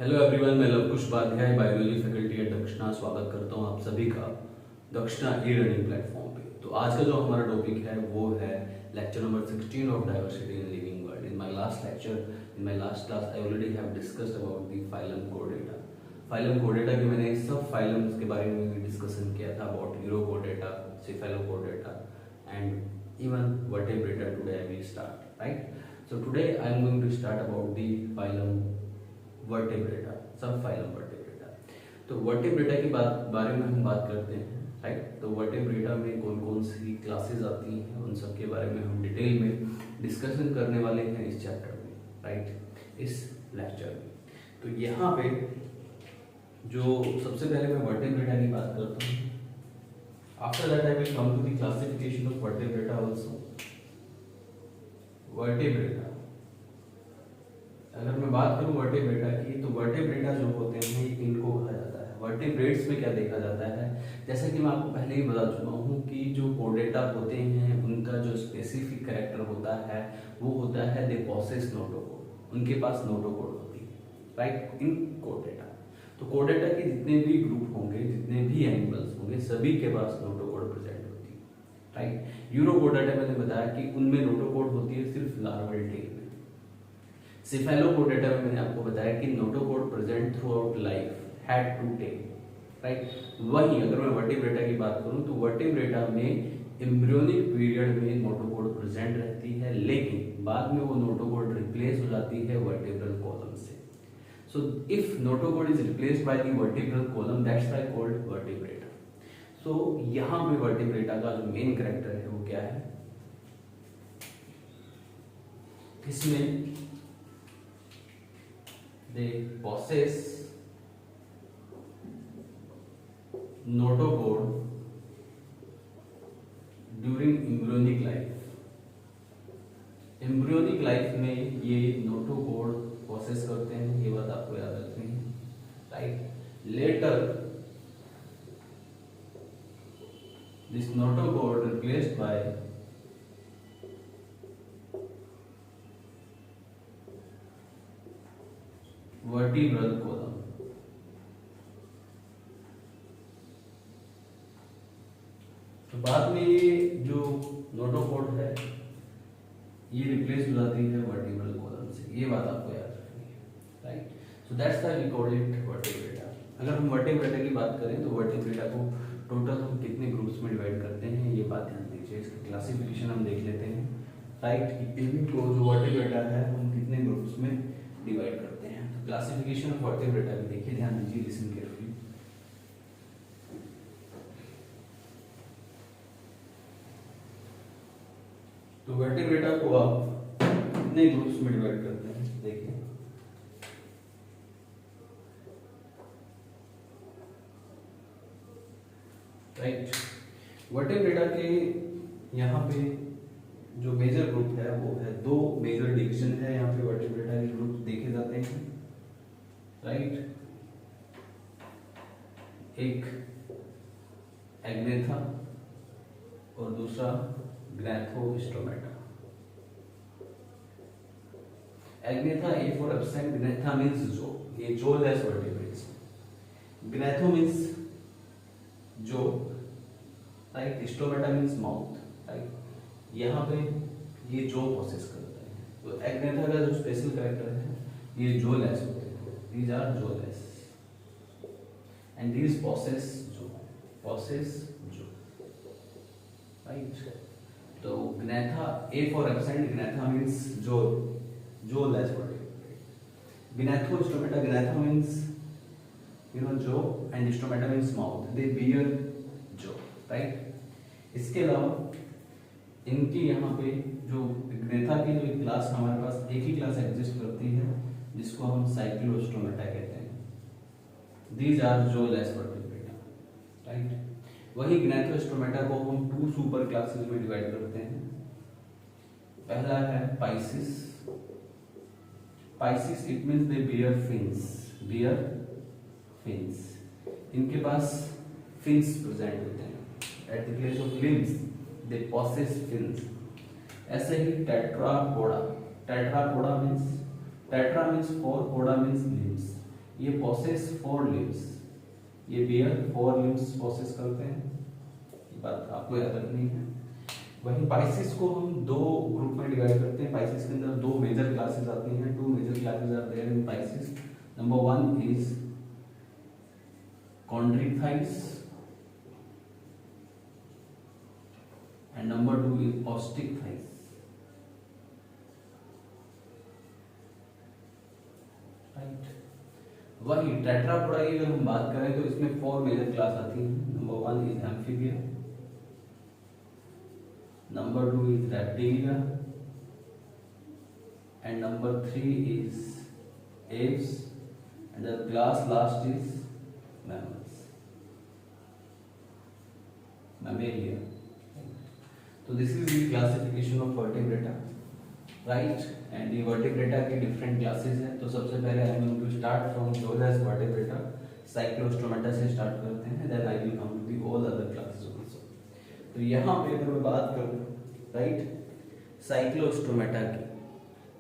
Hello everyone, मैं Lavkush Upadhyay biology faculty at Dakshina स्वागत करता हूं आप सभी का दक्षिणा ई लर्निंग प्लेटफॉर्म पे। तो आज का जो हमारा टॉपिक है वो है lecture number 16 of diversity in living world. In my last lecture, in my last class I already have discussed about the phylum Chordata. Phylum Chordata के मैंने सब फाइलम्स के बारे में भी डिस्कशन किया था, about यूरोकोर्डेटा, cephalochordata and even vertebrata. Today I will start, right? So today I am going to start about the phylum vertebrata, सब phylum vertebrata। तो vertebrata की बारे में हम बात करते हैं, राइट? तो vertebrata में कौन कौन सी क्लासेस आती हैं उन सब के बारे में हम डिटेल में डिस्कशन करने वाले हैं इस चैप्टर में, राइट? इस लेक्चर में। तो यहाँ पे जो सबसे पहले मैं vertebrata की बात करता हूँ। After that I will come to the classification of vertebrata also. Vertebrata, अगर मैं बात करूं वर्टेब्रेटा की, तो वर्टेब्रेटा जो होते हैं इनको कहा जाता है। वर्टेब्रेट्स में क्या देखा जाता है, जैसा कि मैं आपको पहले ही बता चुका हूं कि जो कोर्डेटा होते हैं उनका जो स्पेसिफिक कैरेक्टर होता है वो होता है दे पॉसेस नोटोकोड, उनके पास नोटोकोड होती है, राइट? इन कोर्डेटा, तो कोर्डेटा के जितने भी ग्रुप होंगे, जितने भी एनिमल्स होंगे, सभी के पास नोटोकोड प्रेजेंट होती है, राइट? यूरोकोर्डेटा मैंने बताया कि उनमें नोटोकोड होती है सिर्फ लार्वल टेल में। सेफेलोकोर्डेटा में मैंने आपको बताया कि notochord present throughout life, head to tail, right? वहीं अगर मैं वर्टेब्रेटा की बात करूं तो वर्टेब्रेटा में एम्ब्रियोनिक पीरियड में नोटोकोड प्रेजेंट रहती है, लेकिन बाद में वो नोटोकोड रिप्लेस हो जाती है वर्टेब्रल कॉलम से। So if notocode is replaced by the vertebral column, that's why called vertebrata. So यहाँ पे vertebrata का जो मेन कैरेक्टर है वो क्या है, इसमें they possess notocode during embryonic life. Embryonic life में ये नोटोकोड प्रोसेस करते हैं, ये बात आपको याद रखनी है, right? Later this notochord replaced by vertebral column. तो बाद में ये जो नोटोकोड है ये रिप्लेस हो जाती है वर्टिब्रल कॉलम से, ये बात आपको याद रखनी है, right? So that's why we call it vertebrata. अगर हम वर्टेब्रेटा की बात करें तो वर्टेब्रेटा को टोटल हम कितने ग्रुप्स में डिवाइड करते हैं ये बात ध्यान दीजिए। इसका क्लासिफिकेशन हम देख लेते हैं, राइट? इनको जो वर्टेब्रेटा है हम कितने ग्रुप्स में डिवाइड करते हैं। तो क्लासिफिकेशन ऑफ वर्टेब्रेटा भी देखिए, ध्यान दीजिए, लिसन केयरफुली। तो वर्टेब्रेटा को आप कितने ग्रुप्स में डिवाइड करते हैं देखिए, राइट? वर्टेब्रेटा के यहाँ पे जो मेजर ग्रुप है वो है, दो मेजर डिवीजन है यहाँ पे वर्टेब्रेटा के ग्रुप देखे जाते हैं, राइट? एक एग्नेथा और दूसरा gnathostomata. Agnatha, A for absent, gnatha means jaw, ये jawless vertebrates. Gnatho means jaw, right? Stomata means mouth, right? यहाँ पे ये जो प्रोसेस करते हैं। तो एग्नेथा का जो स्पेशल कैरेक्टर है ये जो लेस होते हैं, दीज आर जो लेस, एंड दीज प्रोसेस जो, राइट? तो ग्नैथा, ए फॉर एब्सेंट, ग्नैथा मींस जो लेस वर्टेब्रेट। ग्नैथोस्टोमेटा, ग्नैथा मींस जो, and stomata means mouth, they beer जो, राइट? इसके अलावा इनकी यहाँ पे जो ग्नैथा की जो क्लास हमारे पास एक ही क्लास एग्जिस्ट करती है जिसको हम साइक्लोस्टोमेटा कहते हैं। These are jawless vertebrata, right? वही ग्नैथोस्टोमेटा को हम टू सुपर क्लासेस में डिवाइड करते हैं। पहला है pisces. Pisces it means they bear fins, इनके पास फिन्स प्रेजेंट होते हैं। At the place of limbs they possess fins. ऐसे ही tetrapoda, tetrapoda means, tetra means four, poda means limbs, ये पोसेस 4 लिम्स, ये बियर 4 लिम्स पोसेस करते हैं, ये बात आपको याद रखनी है। वहीं पाइसिस को हम दो ग्रुप में डिवाइड करते हैं। पाइसिस के अंदर दो मेजर क्लासेस आती हैं, 2 major classes are there in pisces. Number 1 is chondrichthyes and number 2 is osteichthyes, right. वही टेट्रापोडा की अगर हम बात करें तो इसमें 4 मेजर क्लास आती हैं। Number 1 is amphibia, number 2 is reptilia and number 3 is Aves and the class last is mammalia. So this is the classification of vertebrata, right? And ये vertebrata के different classes हैं। तो सबसे पहले I am going to start from Zoelis vertebrata, cyclostomata से start करते हैं, then I will come to the all other classes also. तो यहाँ पे अगर मैं बात करूँ, right, cyclostomata की,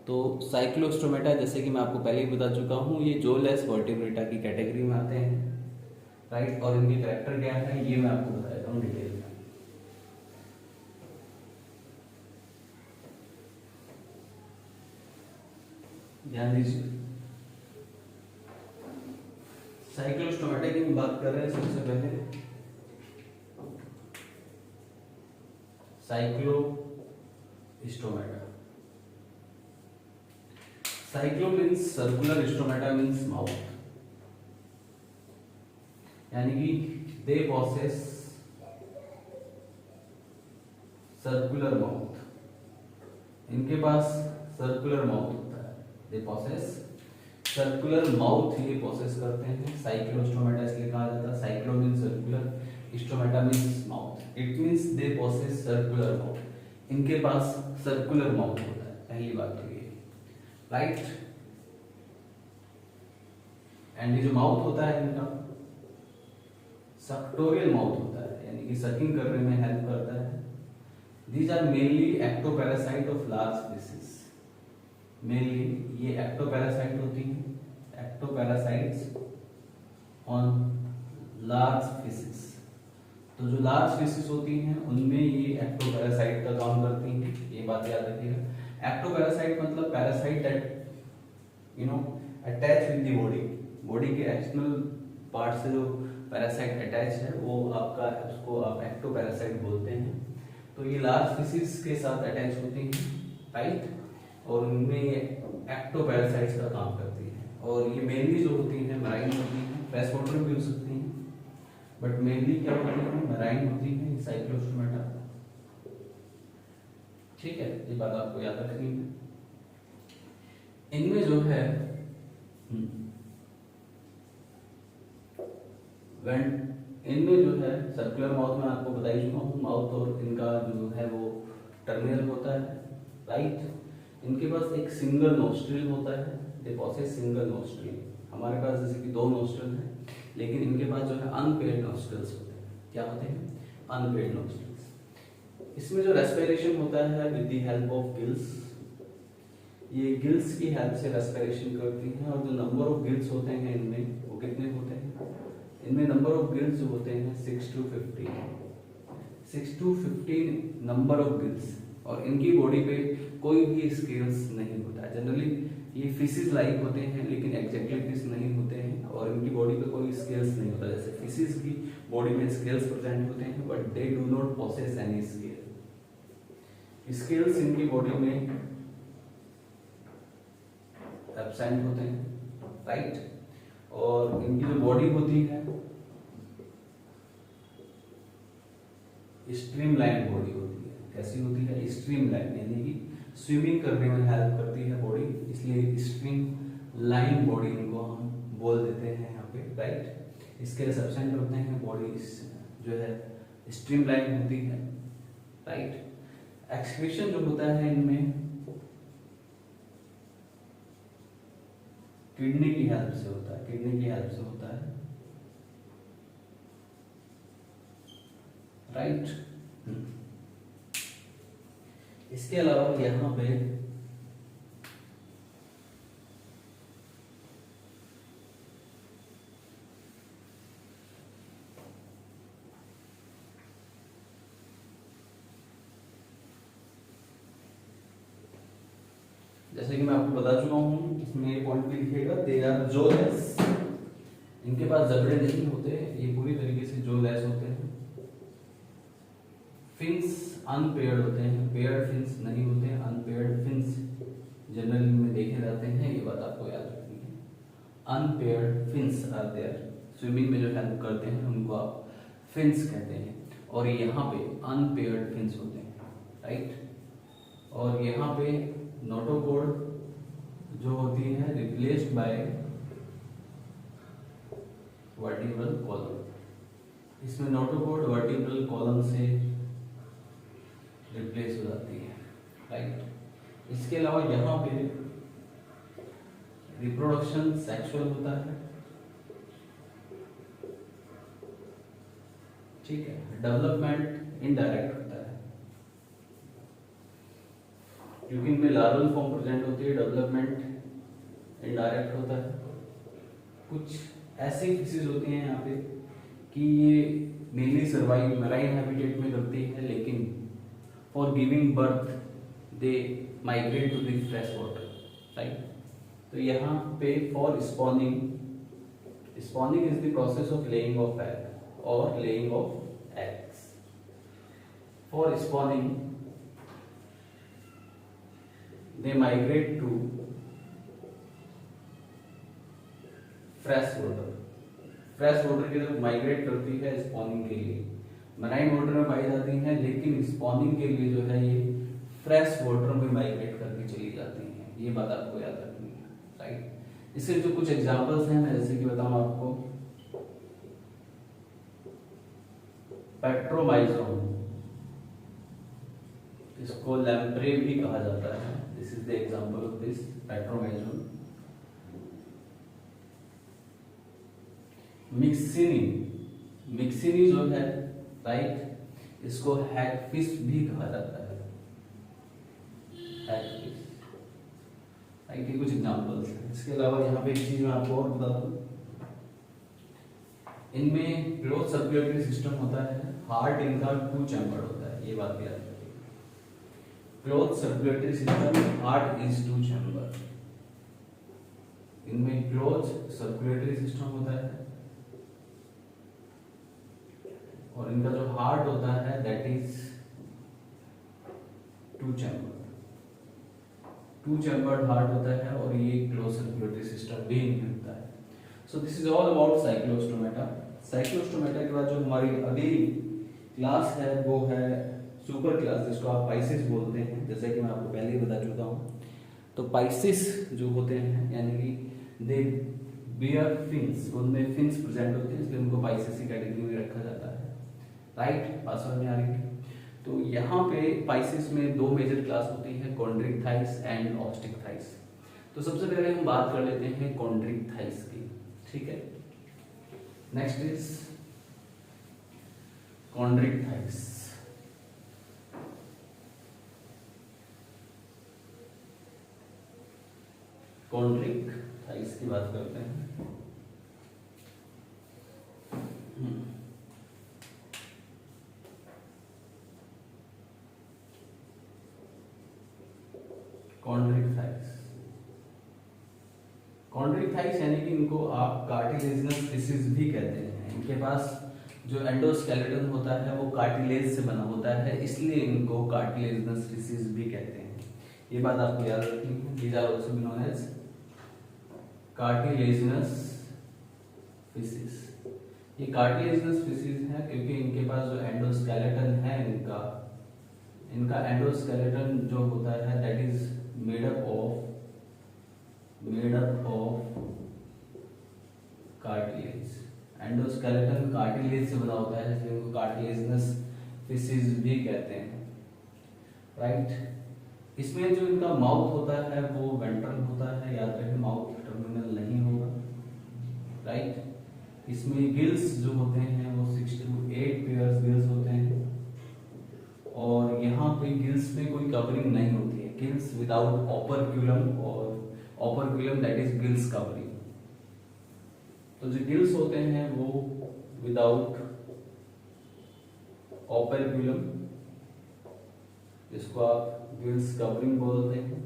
तो साइक्लोस्टोमेटा जैसे कि मैं आपको पहले ही बता चुका हूँ, ये जोलेस वर्टिब्रेटा की कैटेगरी में आते हैं, राइट। और इनके कैरेक्टर क्या है ये मैं आपको बताता हूँ डिटेल में। ध्यान दीजिए, साइक्लोस्टोमेटा की बात कर रहे हैं। सबसे पहले Cyclostomata, cyclo means circular, stomata means mouth, यानी कि दे पॉसेस सर्कुलर माउथ, इनके पास सर्कुलर माउथ होता है, दे पॉसेस सर्कुलर माउथ, ये पॉसेस करते हैं। साइक्लोस्टोमेटा इसलिए कहा जाता है, cyclo means circular, stomata means mouth, it means they possesses circular mouth, इनके पास सर्कुलर माउथ होता है, पहली बात तो ये, राइट। एंड ये जो माउथ होता है इनका सक्टोरियल माउथ होता है, यानी कि सकिंग करने में हेल्प करता है। These are mainly ectoparasite of large fishes, mainly ये एक्टोपैरासाइट होती हैं, एक्टोपैरासाइट्स ऑन लार्ज फिशेस। तो जो लार्ज फिशेस होती हैं उनमें ये एक्टोपैरासाइट का काम करती हैं, ये बात याद रखिएगा। एक्टोपैरासाइट मतलब parasite that you know attach with the body, body के एक्सटर्नल पार्ट से जो पैरासाइट अटैच है वो आपका, उसको आप एक्टोपैरासाइट बोलते हैं। तो ये लार्ज फिशेस के साथ अटैच होती हैं, राइट, और उनमें ये एक्टोपैरासाइट्स का काम करती हैं। और ये मेनली जो होती हैं मैराइन होती हैं, फ्रेश वाटर में भी हो सकती हैं, बट मेनली क्या होती है, मैराइन होती है साइक्लोस्टोमेटा, ठीक है, ये बात आपको याद रखनी है। इनमें जो है इनमें जो है सर्कुलर माउथ में आपको बता ही चुका हूँ, माउथ और इनका जो है वो टर्मिनल होता है, राइट। इनके पास एक सिंगल नोस्ट्रिल होता है, दे पॉसेस सिंगल नोस्ट्रिल। हमारे पास जैसे कि 2 नोस्ट्रिल हैं, लेकिन इनके पास जो है अनपेयर्ड नोस्ट्रिल्स होते हैं। क्या होते हैं? Unpaired nostrils. इसमें जो रेस्पिरेशन होता है with the help of gills, ये गिल्स की हेल्प से रेस्पिरेशन करती हैं। और जो नंबर ऑफ गिल्स होते हैं इनमें वो कितने होते हैं? इनमें नंबर ऑफ गिल्स जो होते हैं 6 to 15 नंबर ऑफ गिल्स। और इनकी बॉडी पे कोई भी स्केल्स नहीं होता है। जनरली ये फिशेस लाइक होते हैं, लेकिन एग्जैक्टली फिश नहीं होते हैं, और इनकी बॉडी पे कोई स्केल्स नहीं होता। जैसे फिशेस की बॉडी में स्केल्स प्रेजेंट होते हैं, but they do not possess any scale. Scales इनकी बॉडी में एब्सेंट होते हैं, राइट। और इनकी जो बॉडी होती है स्ट्रीमलाइन बॉडी होती है। कैसी होती है? स्ट्रीमलाइन, यानी कि स्विमिंग करने में हेल्प करती है बॉडी, इसलिए स्ट्रीमलाइन बॉडी इनको हम बोल देते हैं यहाँ पे, राइट। इसके एब्सेंट होते हैं, बॉडी जो है स्ट्रीमलाइन होती है, राइट। एक्सक्रीशन जो होता है इनमें किडनी की हेल्प से होता है, किडनी की हेल्प से होता है, राइट। इसके अलावा यहाँ पे जैसे कि मैं आपको बता चुका हूँ, इसमें ये पॉइंट भी लिखिएगा, दे आर जॉलेस, इनके पास जबड़े नहीं होते, ये पूरी तरीके से जॉलेस होते हैं। फिन्स अनपेयर्ड होते हैं, पेयर्ड फिन्स नहीं होते हैं, अनपेयर्ड फिन्स जनरली में देखे जाते हैं, ये बात आपको याद रखनी है। Unpaired fins are there, swimming में जो हेल्प करते हैं उनको आप फिन्स कहते हैं, और यहाँ पे अनपेयर्ड फिन्स होते हैं, राइट। और यहाँ पे नोटोकॉर्ड जो होती है रिप्लेस्ड बाय वर्टिब्रल कॉलम, इसमें नोटोकॉर्ड वर्टिब्रल कॉलम से रिप्लेस हो जाती है, राइट। इसके अलावा यहाँ पे रिप्रोडक्शन सेक्सुअल होता है, ठीक है। डेवलपमेंट इनडायरेक्ट होता है, क्योंकि इनमें लार्वल फॉर्म प्रेजेंट होती है, डेवलपमेंट इनडायरेक्ट होता है। कुछ ऐसी फिशेज होती हैं यहाँ पे कि ये मेनली सर्वाइव मैराइन हैबिटेट में करती है, लेकिन for giving birth they migrate to the fresh water, right. तो यहाँ पे for spawning, spawning is the process of laying of egg और laying of eggs. For spawning they migrate to fresh water, fresh water की तरफ migrate करती है spawning के लिए। मराइन वाटर में पाई जाती हैं, लेकिन स्पॉनिंग के लिए जो है ये फ्रेश वाटर में माइग्रेट करके चली जाती हैं, ये बात आपको याद रखनी है, राइट। इसके जो कुछ एग्जांपल्स हैं मैं जैसे कि बताऊं आपको, पेट्रोमाइजोन, इसको लैम्प्रे भी कहा जाता है, this is the example of this petromyzon. Myxine, myxine जो है, राइट, इसको हैगफिश भी कहा जाता है, हैगफिश, राइट। ये कुछ एग्जांपल्स हैं। इसके अलावा यहाँ पे एक चीज मैं आपको और बता दूं, इनमें क्लोज सर्कुलेटरी सिस्टम होता है, हार्ट इनका 2 चैम्बर्ड होता है, ये बात याद रखिए। Close circulatory system, heart is 2 chamber, इनमें क्लोज सर्कुलेटरी सिस्टम होता है, और इनका जो हार्ट होता है that is 2 chamber, 2 chambered heart होता है, और ये क्लोज सर्कुलेटरी सिस्टम भी इनमें होता है। So this is all about Cyclostomata. Cyclostomata के बाद जो हमारी अगली क्लास है वो है सुपर क्लास, जिसको आप पाइसिस बोलते हैं, जैसे कि मैं आपको पहले ही बता चुका हूँ। तो पाइसिस जो होते हैं यानी कि दे बियर फिन्स, उनमें फिन्स प्रेजेंट होते हैं, इसलिए उनको पाइसिस की कैटेगरी में रखा जाता है, राइट। पासवर्ड में आ रही है। तो यहाँ पे पाइसिस में 2 मेजर क्लास होती है, कॉन्ड्रिक थाइस एंड ऑस्टिक थाइस। तो सबसे पहले हम बात कर लेते हैं कॉन्ड्रिक थाइस की, ठीक है। Next is chondrichthyes. Chondrichthyes की बात करते हैं। कॉन्ड्रिक थाइस, कॉन्ड्रिक थाइस यानी कि इनको आप कार्टिलेजिनस फिशेस भी कहते हैं। इनके पास जो एंडोस्केलेटन होता है वो कार्टिलेज से बना होता है, इसलिए इनको कार्टिलेजिनस फिशेस भी कहते हैं, ये बात आपको याद रखनी है। These are also known as cartilaginous fishes. ये कार्टिलेजिनस फिशेस है क्योंकि इनके पास जो एंडोस्केलेटन है, इनका एंडोस्केलेटन जो होता है that is made up of cartilage. Endoskeleton cartilage से बना होता है, इसलिए इनको कार्टिलेजिनस फिशेस भी कहते हैं, राइट। इसमें जो इनका माउथ होता है वो वेंट्रल होता है, याद रखें माउथ टर्मिनल नहीं होगा, राइट। इसमें गिल्स जो होते हैं वो 6 to 8 पेयर्स गिल्स होते हैं, और यहाँ पे गिल्स में कोई कवरिंग नहीं होती है, गिल्स विदाउट ओपर्क्यूलम, और ओपर्क्यूलम दैट इज गिल्स कवरिंग। तो जो गिल्स होते हैं वो विदाउट ओपर्क्यूलम, इसको आप गिल्स कवरिंग बोलते हैं,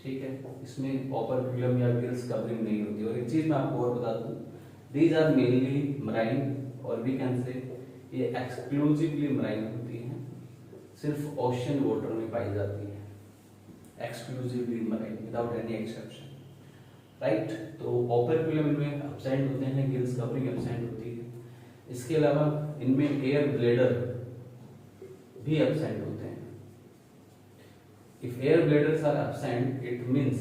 ठीक है, इसमें ओपर्कुलम या गिल्स कवरिंग नहीं होती। और एक चीज मैं आपको और बता दूं, दीज आर मेनली मराइन, और वी कैन से ये एक्सक्लूसिवली मराइन होती हैं, सिर्फ ओशन वाटर में पाई जाती है, exclusively marine without any exception, right. तो ओपर्कुलम इनमें एब्सेंट होते हैं, गिल्स कवरिंग एब्सेंट होती है। इसके अलावा इनमें एयर ब्लेडर भी एब्सेंट होते हैं। If air bladers are absent, it means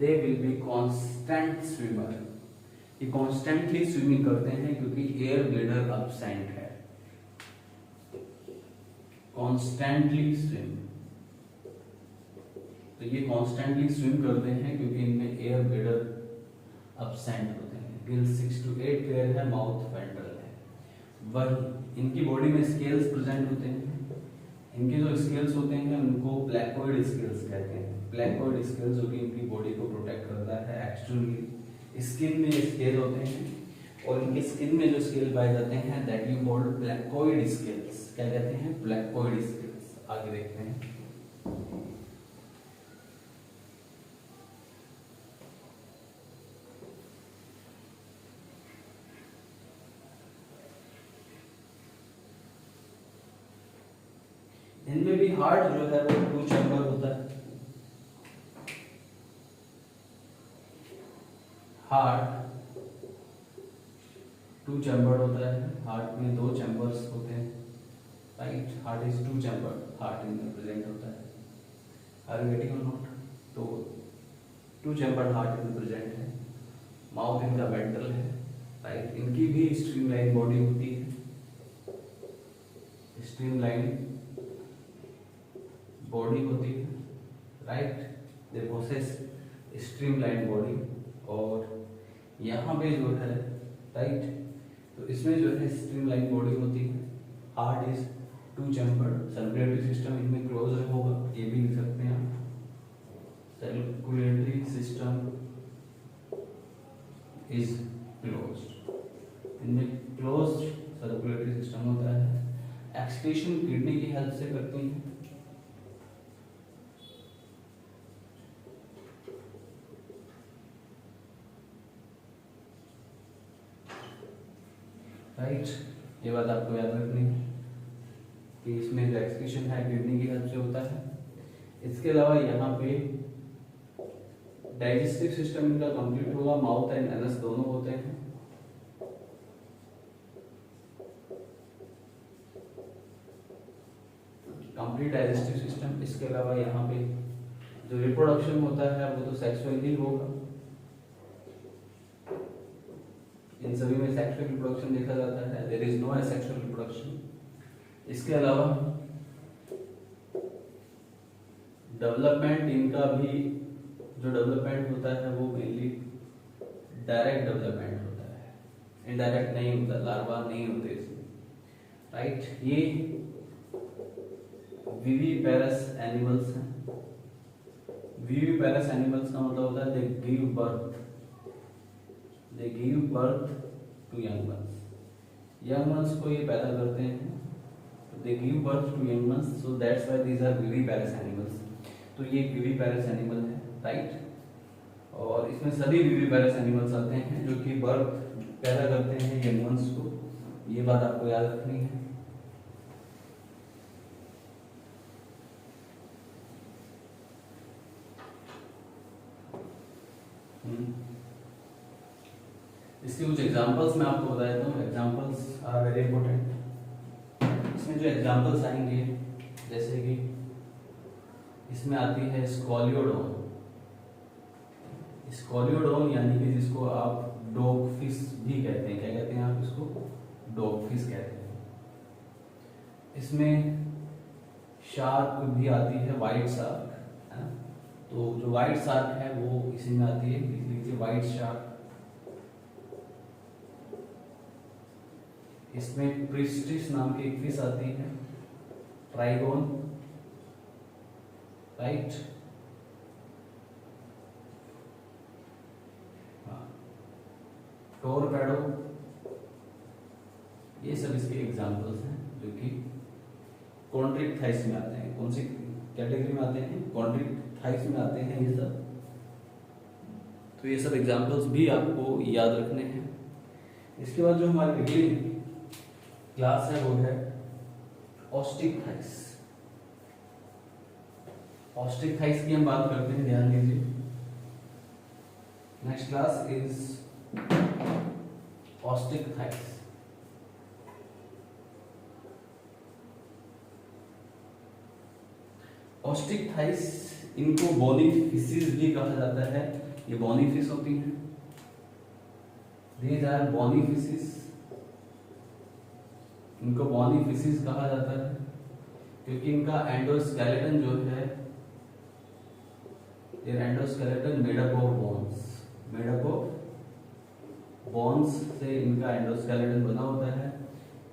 they will be constant swimmer. ये constantly swimming करते हैं क्योंकि air bladder absent है। Constantly swim, तो ये constantly swim करते हैं क्योंकि इनमें air bladder absent होते हैं। गिल्स 6 to 8 पेयर है, माउथ वेंट्रल है। वही इनकी बॉडी में स्केल्स प्रेजेंट होते हैं। इनके जो स्केल्स होते हैं उनको प्लेकोइड स्केल्स कहते हैं। प्लेकोइड स्केल्स जो कि इनकी बॉडी को प्रोटेक्ट करता है एक्सटर्नली। स्किन में स्केल होते हैं और इनके स्किन में जो स्केल पाए जाते हैं that you called placoid scales. क्या कहते हैं? Placoid scales. आगे देखते हैं। इनमें भी हार्ट जो है वो 2 चैम्बर होता है। हार्ट 2 चैम्बर होता है। हार्ट में 2 चैम्बर्स होते हैं, right. Heart is 2 chamber, heart इनमें प्रेजेंट होता है। आर यू गेटिंग और नॉट? तो 2 चैम्बर हार्ट इनमें प्रेजेंट है। माउथ इनका वेंट्रल है, राइट। इनकी भी स्ट्रीमलाइन बॉडी होती है। स्ट्रीमलाइन बॉडी होती है, राइट। दे पोसेस स्ट्रीमलाइन बॉडी। और यहाँ पे जो है, राइट, तो इसमें जो है स्ट्रीमलाइन बॉडी होती है। Heart is 2 chambered. Circulatory system इनमें क्लोज होगा, ये भी लिख सकते हैं आप। Circulatory system is closed. इनमें क्लोज्ड सर्कुलेटरी सिस्टम होता है। एक्सक्रीशन किडनी की हेल्प से करती है। राइट, ये बात आपको याद रखनी है कि इसमें जो एक्सक्रीशन है किडनी की हेल्प से होता है। इसके अलावा यहाँ पे डाइजेस्टिव सिस्टम इनका कंप्लीट होगा। माउथ एंड एनस दोनों होते हैं। Complete digestive system. इसके अलावा यहाँ पे जो रिप्रोडक्शन होता है वो तो सेक्सुअल ही होगा। इन सभी में सेक्सुअल रिप्रोडक्शन देखा जाता है। There is no asexual reproduction. इसके अलावा डेवलपमेंट इनका भी जो डेवलपमेंट होता है वो मेनली डायरेक्ट डेवलपमेंट होता है, इनडायरेक्ट नहीं होता। लार्वा नहीं होते इसमें, राइट। ये विविपेरस एनिमल्स हैं। विविपेरस एनिमल्स का मतलब होता है they give birth to young ones. Young ones को ये पैदा करते हैं। They give birth to young ones, so that's why these are viviparous animals. तो ये विविपेरस एनिमल है, राइट। और इसमें सभी विविपेरस एनिमल्स आते हैं जो कि बर्थ पैदा करते हैं यंग वंस को। ये बात आपको याद रखनी है। इसके कुछ एग्जांपल्स मैं आपको बता देता हूँ। Examples are very important. इसमें जो एग्जांपल्स आएंगे, जैसे कि इसमें आती है स्कॉलियोडोन। स्कॉलियोडोन यानी कि जिसको आप डॉग फिश भी कहते हैं। क्या कहते हैं आप इसको? डॉग फिश कहते हैं। इसमें शार्क भी आती है, वाइट शार्क, है ना। तो जो वाइट शार्क है वो इसी में आती है, लिख लीजिए वाइट शार्क। इसमें प्रिस्टिस नाम की एक फिश आती है, ट्राइगोन, राइट। टोरपेडो, ये सब इसके एग्जांपल्स हैं जो कि कॉन्ट्रिक्टाइस में आते हैं। कौन सी कैटेगरी में आते हैं? कॉन्ट्रिक्टाइस थाइस में आते हैं ये सब। तो ये सब एग्जाम्पल्स भी आपको याद रखने हैं। इसके बाद जो हमारी अगली क्लास है वो है ऑस्टिक थाइस। ऑस्टिक थाइस की हम बात करते हैं, ध्यान दीजिए। Next class is osteichthyes. Osteichthyes, इनको बोनी फिशेस भी कहा जाता है। ये बोनी फिश होती हैं, दीज आर बोनी फिशेस। इनको बोनी फिशेस कहा जाता है क्योंकि इनका एंडोस्केलेटन जो है, ये endoskeleton made up of bones, made up of bones से इनका एंडोस्केलेटन बना होता है,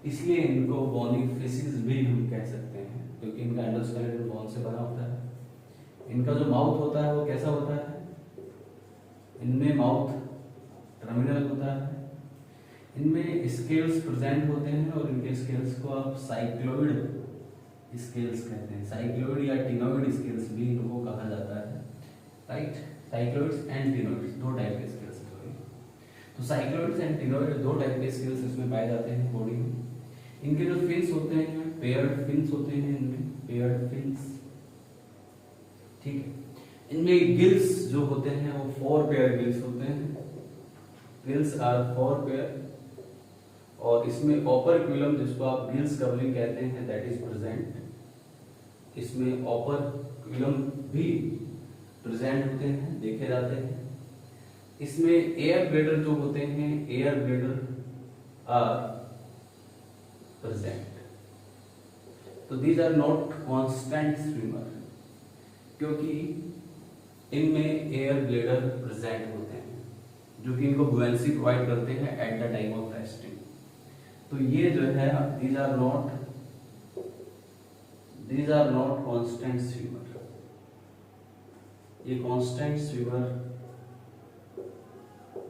इसलिए इनको बोनी फिशेस भी हम कह सकते हैं क्योंकि इनका एंडोस्केलेटन बोन से बना होता है। इनका जो माउथ होता है वो कैसा होता है, इनमें माउथ टर्मिनल होता है, इनमें स्केल्स प्रेजेंट होते हैं और इनके स्केल्स को आप साइक्लोइड स्केल्स कहते हैं। साइक्लोइड या टिनोइड स्केल्स भी इनको कहा जाता है, राइट। साइक्लोइड्स एंड टिनोइड्स दो टाइप के स्केल्स हैं। तो साइक्लोइड्स एंड टिनोइड दो टाइप के स्केल्स इसमें पाए जाते हैं बॉडी में। इनके जो फिन्स होते हैं पेयर्ड फिन्स होते हैं, इनमें पेयर्ड फिन्स, ठीक है। इनमें गिल्स जो होते हैं वो 4 पेयर गिल्स होते हैं, गिल्स आर 4 पेयर। और इसमें ओपरक्यूलम जिसको आप गिल्स कवरिंग कहते हैं दैट इज प्रेजेंट। इसमें ओपरक्यूलम भी प्रेजेंट होते हैं, देखे जाते हैं। इसमें एयर ब्लेडर जो होते हैं, एयर ब्लेडर आर प्रेजेंट। तो these are not constant swimmer क्योंकि इनमें एयर ब्लेडर प्रेजेंट होते हैं जो कि इनको बुएंसी प्रोवाइड करते हैं at the time of resting. तो ये जो है these are not constant swimmer, ये कांस्टेंट स्विमर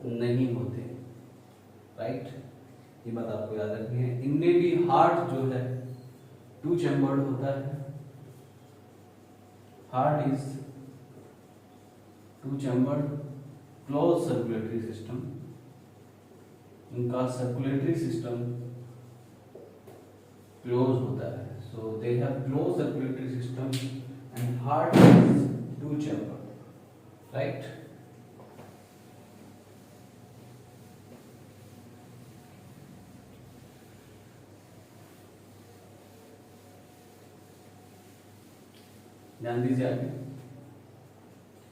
नहीं होते, राइट। ये बात आपको याद रखनी है। इनमें भी हार्ट जो है 2 चैम्बर्ड होता है, heart is 2 chambered close circulatory system. इनका सर्कुलेटरी सिस्टम क्लोज होता है, so they have close circulatory system and heart is 2 chambered, right. ध्यान दीजिए आगे।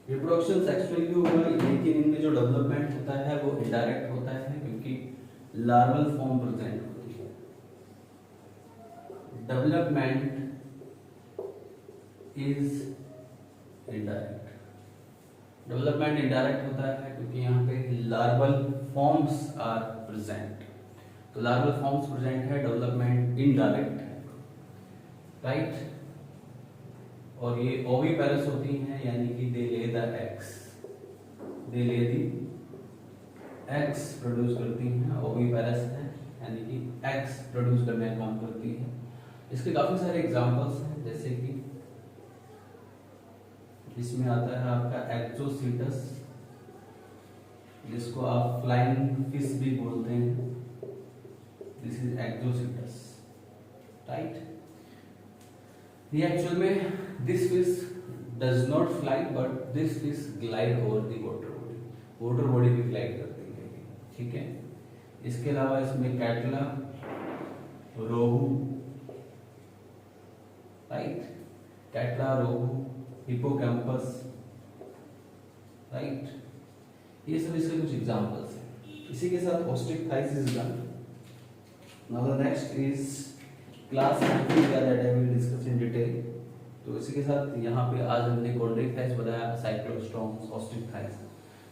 रिप्रोडक्शन सेक्सुअली भी होगा, लेकिन इनमें जो डेवलपमेंट होता है वो इनडायरेक्ट होता है क्योंकि लार्वल फॉर्म प्रेजेंट होती है। Development is indirect, development indirect होता है क्योंकि यहाँ पे लार्वल फॉर्म्स आर प्रेजेंट। तो लार्वल फॉर्म्स प्रेजेंट है, डेवलपमेंट इनडायरेक्ट है, राइट। और ये ओविपेरस होती हैं, यानी कि दे ले द एग्स, दे ले दी एग्स प्रोड्यूस करती हैं। ओविपेरस है यानी कि एग्स प्रोड्यूस करने का काम करती है। इसके काफी सारे एग्जांपल्स हैं, जैसे कि इसमें आता है आपका एक्जोसीटस, जिसको आप फ्लाइंग फिश भी बोलते हैं। This is exocoetus, right. ये एक्चुअल में this fish does not fly but this fish glide over the water body, water body भी ग्लाइड करती है, ठीक है। इसके अलावा इसमें catla, rohu, right, catla, rohu, hippocampus, right, ये सब इसके कुछ एग्जांपल्स हैं। इसी के साथ osteichthyes is done. Now the next is class amphibia that I will discuss in detail. तो इसी के साथ यहाँ पे आज हमने कॉन्ड्रिक थाइस बताया, साइक्लोस्टोम्स, ऑस्ट्रिक थाइस।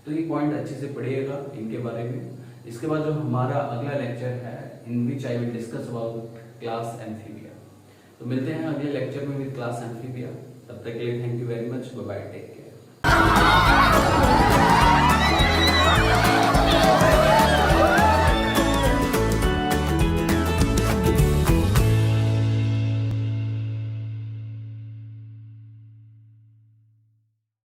तो ये पॉइंट अच्छे से पढ़िएगा इनके बारे में। इसके बाद जो हमारा अगला लेक्चर है, in which I will discuss about class amphibia. तो मिलते हैं अगले लेक्चर में विद क्लास एम्फीबिया। तब तक के लिए thank you very much, bye bye, take care.